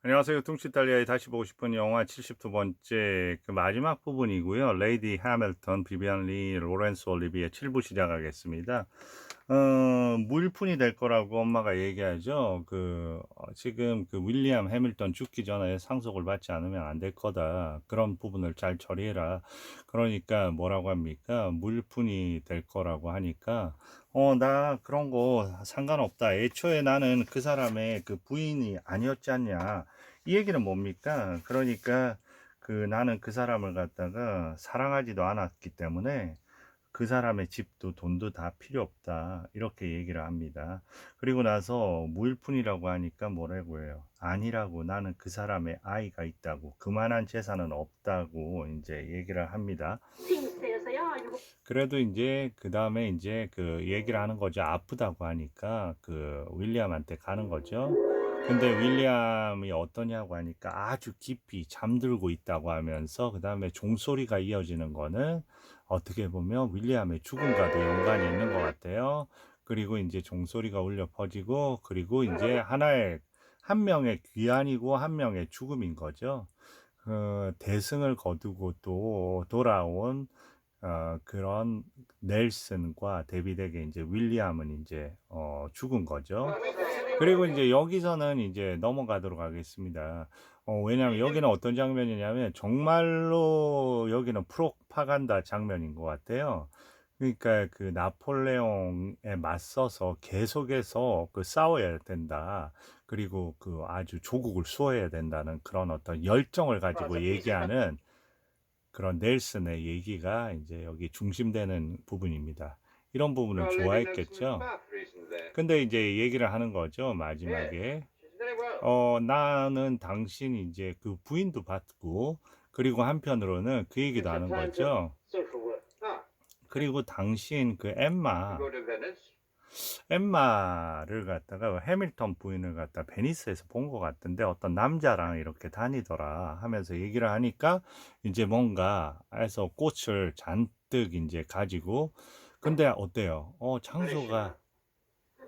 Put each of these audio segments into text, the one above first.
안녕하세요. 뚱치이탈리아에 다시 보고 싶은 영화 72번째 그 마지막 부분이고요. 레이디 해밀턴, 비비안 리, 로렌스 올리비에 7부 시작하겠습니다. 무일푼이 될 거라고 엄마가 얘기하죠. 지금 그 윌리엄 해밀턴 죽기 전에 상속을 받지 않으면 안 될 거다. 그런 부분을 잘 처리해라. 그러니까 뭐라고 합니까? 무일푼이 될 거라고 하니까 나 그런 거 상관없다. 애초에 나는 그 사람의 그 부인이 아니었지 않냐. 이 얘기는 뭡니까? 그러니까 나는 그 사람을 갖다가 사랑하지도 않았기 때문에 그 사람의 집도 돈도 다 필요 없다. 이렇게 얘기를 합니다. 그리고 나서 무일푼이라고 하니까 뭐라고 해요? 아니라고 나는 그 사람의 아이가 있다고 그만한 재산은 없다고 이제 얘기를 합니다. 그래도 이제 그 다음에 이제 그 얘기를 하는 거죠. 아프다고 하니까 그 윌리엄한테 가는 거죠. 근데 윌리엄이 어떠냐고 하니까 아주 깊이 잠들고 있다고 하면서 그 다음에 종소리가 이어지는 거는 어떻게 보면 윌리엄의 죽음과도 연관이 있는 것 같아요. 그리고 이제 종소리가 울려 퍼지고 그리고 이제 한 명의 귀환이고 한 명의 죽음인 거죠. 대승을 거두고 또 돌아온 그런 넬슨과 데빗에게 이제 윌리엄은 이제 죽은 거죠. 그리고 이제 여기서는 이제 넘어가도록 하겠습니다. 왜냐하면 여기는 어떤 장면이냐면 정말로 여기는 프로파간다 장면인 것 같아요. 그러니까 그 나폴레옹에 맞서서 계속해서 그 싸워야 된다. 그리고 그 아주 조국을 수호해야 된다는 그런 어떤 열정을 가지고 얘기하는 그런 넬슨의 얘기가 이제 여기 중심되는 부분입니다. 이런 부분을 좋아했겠죠. 근데 이제 얘기를 하는 거죠, 마지막에. 나는 당신 이제 그 부인도 받고, 그리고 한편으로는 그 얘기도 하는 거죠. 그리고 당신 그 엠마를 갖다가 해밀턴 부인을 갖다 베니스에서 본 것 같은데 어떤 남자랑 이렇게 다니더라 하면서 얘기를 하니까 이제 뭔가 해서 꽃을 잔뜩 이제 가지고 근데 어때요? 장소가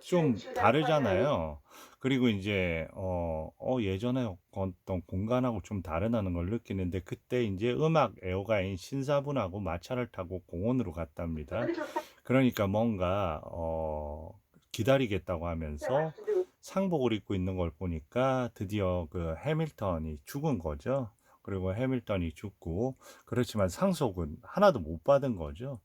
좀 다르잖아요. 그리고 이제 예전에 어떤 공간하고 좀 다르다는 걸 느끼는데 그때 이제 음악 애호가인 신사분하고 마차를 타고 공원으로 갔답니다. 그러니까 뭔가 기다리겠다고 하면서 상복을 입고 있는 걸 보니까 드디어 그 해밀턴이 죽은 거죠. 그리고 해밀턴이 죽고 그렇지만 상속은 하나도 못 받은 거죠.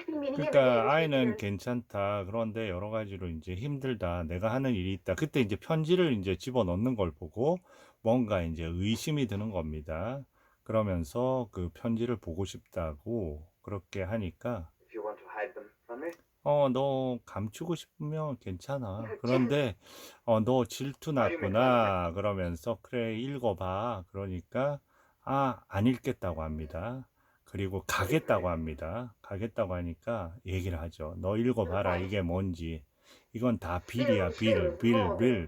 그러니까 아이는 괜찮다. 그런데 여러 가지로 이제 힘들다. 내가 하는 일이 있다. 그때 이제 편지를 이제 집어넣는 걸 보고 뭔가 이제 의심이 드는 겁니다. 그러면서 그 편지를 보고 싶다고 그렇게 하니까 너 감추고 싶으면 괜찮아. 그런데 너 질투 났구나. 그러면서 그래 읽어봐. 그러니까 안 읽겠다고 합니다. 그리고 가겠다고 합니다. 가겠다고 하니까 얘기를 하죠. 너 읽어봐라. 이게 뭔지. 이건 다 빌이야. 빌.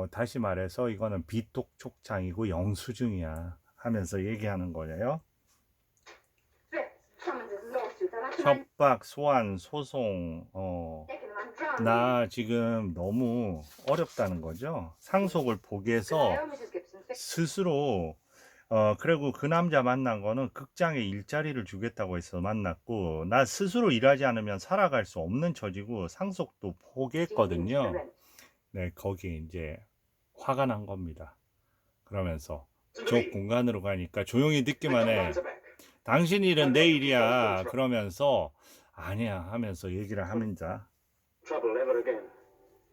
다시 말해서 이거는 비톡촉창이고 영수증이야. 하면서 얘기하는 거예요. 협박, 소환, 소송, 나 지금 너무 어렵다는 거죠. 상속을 포기해서 스스로 그리고 그 남자 만난 거는 극장에 일자리를 주겠다고 해서 만났고 나 스스로 일하지 않으면 살아갈 수 없는 처지고 상속도 포기했거든요. 네, 거기에 이제 화가 난 겁니다. 그러면서 저 공간으로 가니까 조용히 듣기만 해. 당신 일은 내 일이야. 그러면서 아니야 하면서 얘기를 합니다.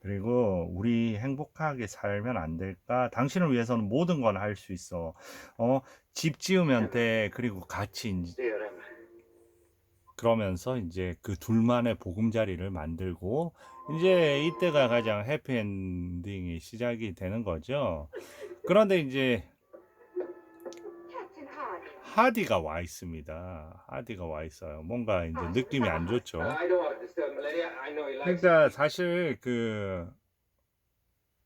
그리고 우리 행복하게 살면 안 될까? 당신을 위해서는 모든 건 할 수 있어. 집 지으면 돼. 그리고 같이 그러면서 이제 그 둘만의 보금자리를 만들고 이제 이때가 가장 해피엔딩이 시작이 되는 거죠. 그런데 이제 하디가 와 있습니다. 하디가 와 있어요. 뭔가 이제 느낌이 안 좋죠. 그러니까 사실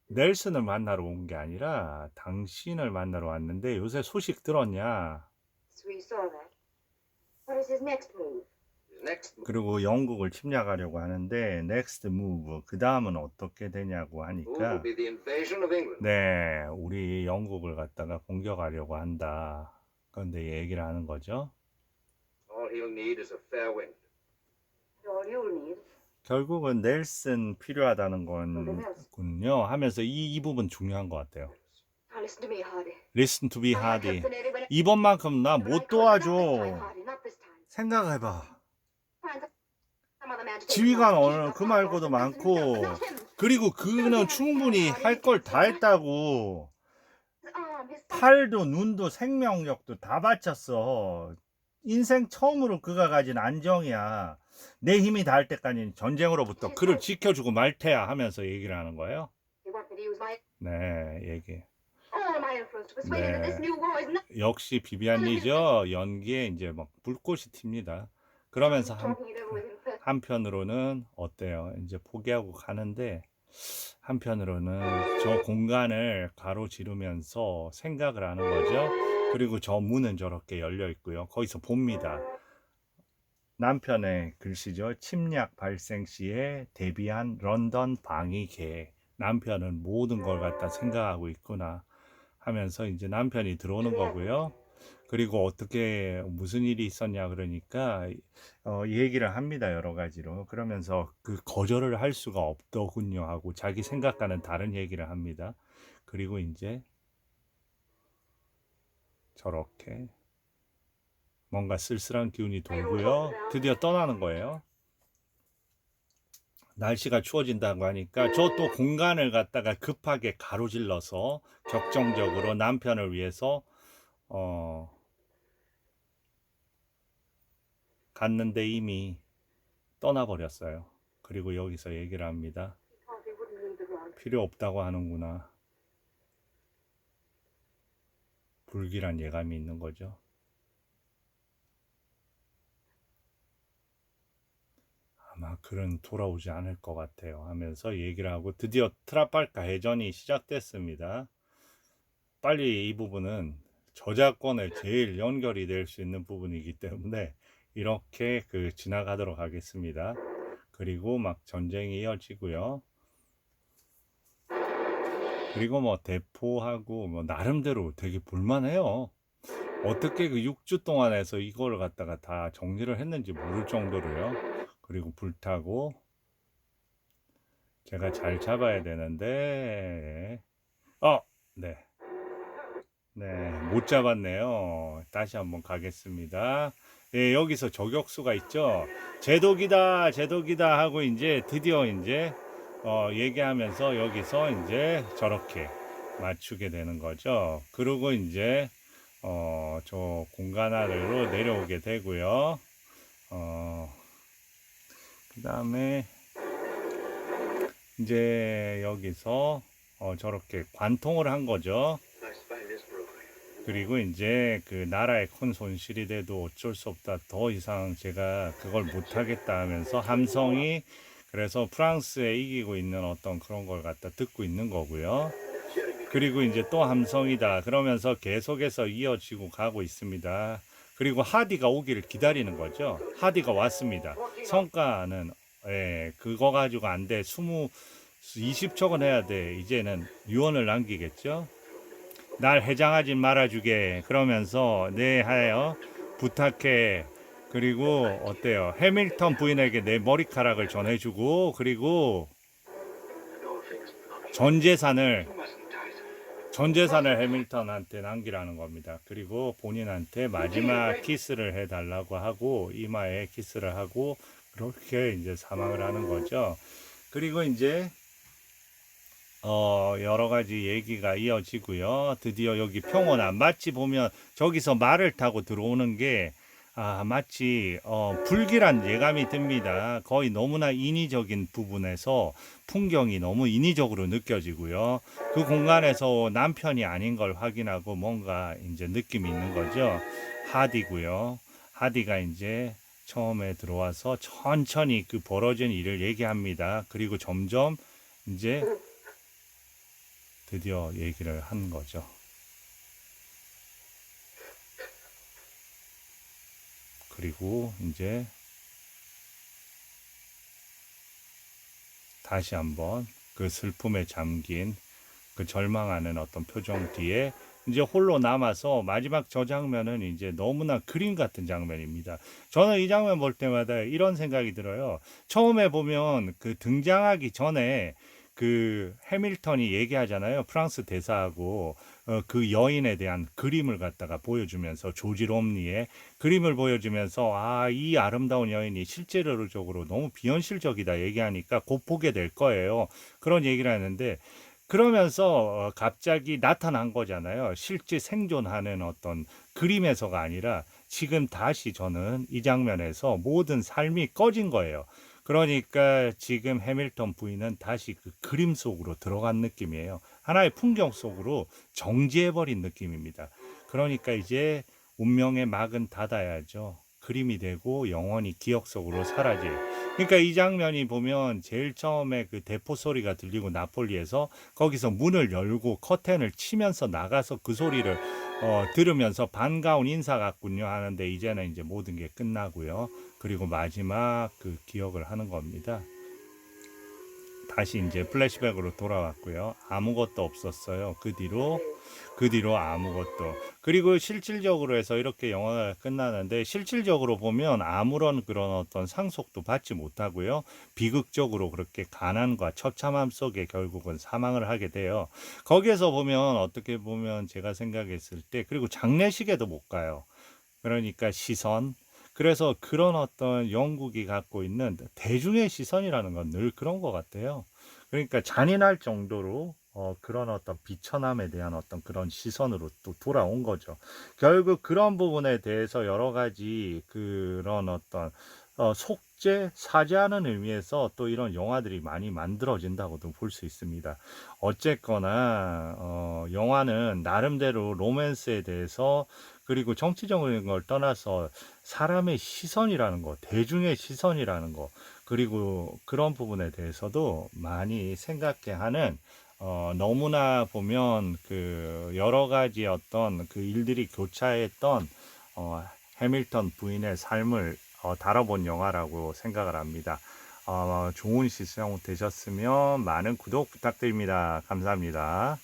넬슨을 만나러 온 게 아니라 당신을 만나러 왔는데 요새 소식 들었냐? 그리고 영국을 침략하려고 하는데 next move 그 다음은 어떻게 되냐고 Move will 하니까 be the invasion of England. 네, 우리 영국을 갖다가 공격하려고 한다. 그런데 얘기를 하는 거죠. All he'll need is a fair wind. All you'll need. 결국은 넬슨 필요하다는 건군요 하면서 이 부분 중요한 것 같아요. Now listen to me, Hardy. Listen to be I have hardy. helped the Navy when 이번만큼 나 when I 못 could, but not this time, 도와줘. Hardy, not this time. 생각해봐. Find some other man to take 지휘관 command. 어느 He's 그 the 말고도 boss, but 많고 not him. 그리고 그는 충분히 할 걸 다 했다고. His arm, his 팔도 눈도 생명력도 다 바쳤어. 인생 처음으로 그가 가진 안정이야. 내 힘이 닿을 때까지 전쟁으로부터 그를 지켜주고 말 테야 하면서 얘기를 하는 거예요. You want me to use my 네, 얘기. all my influence to persuade him that this new war is not 역시 비비안 리죠. 연기에 이제 막 불꽃이 튑니다. 그러면서 talking it over with him first. 한편으로는 어때요? 이제 포기하고 가는데 한편으로는 저 공간을 가로지르면서 생각을 하는 거죠. 그리고 저 문은 저렇게 열려 있고요. 거기서 봅니다. 남편의 글씨죠. 침략 발생 시에 대비한 런던 방위 계획. 남편은 모든 걸 갖다 생각하고 있구나 하면서 이제 남편이 들어오는 거고요. 그리고 어떻게 무슨 일이 있었냐 그러니까 얘기를 합니다. 여러 가지로. 그러면서 그 거절을 할 수가 없더군요 하고 자기 생각과는 다른 얘기를 합니다. 그리고 이제 저렇게 뭔가 쓸쓸한 기운이 돌고요. 드디어 떠나는 거예요. 날씨가 추워진다고 하니까 저 또 공간을 갖다가 급하게 가로질러서 격정적으로 남편을 위해서 갔는데 이미 떠나버렸어요. 그리고 여기서 얘기를 합니다. Hardy wouldn't leave the ground. 필요 없다고 하는구나. 불길한 예감이 있는 거죠. 아마 그는 돌아오지 않을 것 같아요 하면서 얘기를 하고 드디어 트라팔가 해전이 시작됐습니다. 빨리 이 부분은 저작권에 제일 연결이 될 수 있는 부분이기 때문에 이렇게 지나가도록 하겠습니다. 그리고 막 전쟁이 이어지고요. 그리고 뭐 대포하고 뭐 나름대로 되게 볼만해요. 어떻게 그 6주 동안 해서 이걸 갖다가 다 정리를 했는지 모를 정도로요. 그리고 불타고 제가 잘 잡아야 되는데 네. 네, 못 잡았네요. 다시 한번 가겠습니다. 예, 여기서 저격수가 있죠. 제독이다, 제독이다 하고 이제 드디어 이제 얘기하면서 여기서 이제 저렇게 맞추게 되는 거죠. 그리고 이제 저 공간 아래로 내려오게 되고요. 그 다음에 이제 여기서 저렇게 관통을 한 거죠. My spine is broken. 그리고 이제 그 나라에 큰 손실이 돼도 어쩔 수 없다. 더 이상 제가 그걸 못하겠다 하면서 함성이 그래서 프랑스에 이기고 있는 어떤 그런 걸 갖다 듣고 있는 거고요. 그리고 이제 또 함성이다. 그러면서 계속해서 이어지고 가고 있습니다. 그리고 하디가 오기를 기다리는 거죠. 하디가 왔습니다. 성과는 그거 가지고 안 돼. 20척은 해야 돼. 이제는 유언을 남기겠죠. 날 해장하지 말아주게. 그러면서 하여 부탁해. 그리고 어때요? 해밀턴 부인에게 내 머리카락을 전해주고 그리고 전 재산을 해밀턴한테 남기라는 겁니다. 그리고 본인한테 마지막 키스를 해달라고 하고 이마에 키스를 하고 그렇게 이제 사망을 하는 거죠. 그리고 이제 여러 가지 얘기가 이어지고요. 드디어 여기 평온함. 마치 보면 저기서 말을 타고 들어오는 게 마치 불길한 예감이 듭니다. 거의 너무나 인위적인 부분에서 풍경이 너무 인위적으로 느껴지고요. 그 공간에서 남편이 아닌 걸 확인하고 뭔가 이제 느낌이 있는 거죠. 하디고요. 하디가 이제 처음에 들어와서 천천히 그 벌어진 일을 얘기합니다. 그리고 점점 이제 드디어 얘기를 한 거죠. 그리고 이제 다시 한번 그 슬픔에 잠긴 그 절망하는 어떤 표정 뒤에 이제 홀로 남아서 마지막 저 장면은 이제 너무나 그림 같은 장면입니다. 저는 이 장면 볼 때마다 이런 생각이 들어요. 처음에 보면 그 등장하기 전에 그 해밀턴이 얘기하잖아요. 프랑스 대사하고 그 여인에 대한 그림을 갖다가 보여주면서 조지 롬니의 그림을 보여주면서 아, 이 아름다운 여인이 실제적으로 너무 비현실적이다 얘기하니까 곧 보게 될 거예요. 그런 얘기를 하는데 그러면서 갑자기 나타난 거잖아요. 실제 생존하는 어떤 그림에서가 아니라 지금 다시 저는 이 장면에서 모든 삶이 꺼진 거예요. 그러니까 지금 해밀턴 부인은 다시 그 그림 속으로 들어간 느낌이에요. 하나의 풍경 속으로 정지해버린 느낌입니다. 그러니까 이제 운명의 막은 닫아야죠. 그림이 되고 영원히 기억 속으로 사라질. 그러니까 이 장면이 보면 제일 처음에 그 대포 소리가 들리고 나폴리에서 거기서 문을 열고 커튼을 치면서 나가서 그 소리를 들으면서 반가운 인사 같군요 하는데 이제는 이제 모든 게 끝나고요. 그리고 마지막 그 기억을 하는 겁니다. 다시 이제 플래시백으로 돌아왔고요. 아무것도 없었어요. 그 뒤로 아무것도. 그리고 실질적으로 해서 이렇게 영화가 끝나는데 실질적으로 보면 아무런 그런 어떤 상속도 받지 못하고요. 비극적으로 그렇게 가난과 처참함 속에 결국은 사망을 하게 돼요. 거기에서 보면 어떻게 보면 제가 생각했을 때 그리고 장례식에도 못 가요. 그러니까 시선. 그래서 그런 어떤 영국이 갖고 있는 대중의 시선이라는 건 늘 그런 것 같아요. 그러니까 잔인할 정도로 그런 어떤 비천함에 대한 어떤 그런 시선으로 또 돌아온 거죠. 결국 그런 부분에 대해서 여러 가지 그런 어떤 속죄, 사죄하는 의미에서 또 이런 영화들이 많이 만들어진다고도 볼 수 있습니다. 어쨌거나 영화는 나름대로 로맨스에 대해서 그리고 정치적인 걸 떠나서 사람의 시선이라는 거, 대중의 시선이라는 거, 그리고 그런 부분에 대해서도 많이 생각해 하는 너무나 보면 그 여러 가지 어떤 그 일들이 교차했던 해밀턴 부인의 삶을 다뤄본 영화라고 생각을 합니다. 좋은 시청 되셨으면 많은 구독 부탁드립니다. 감사합니다.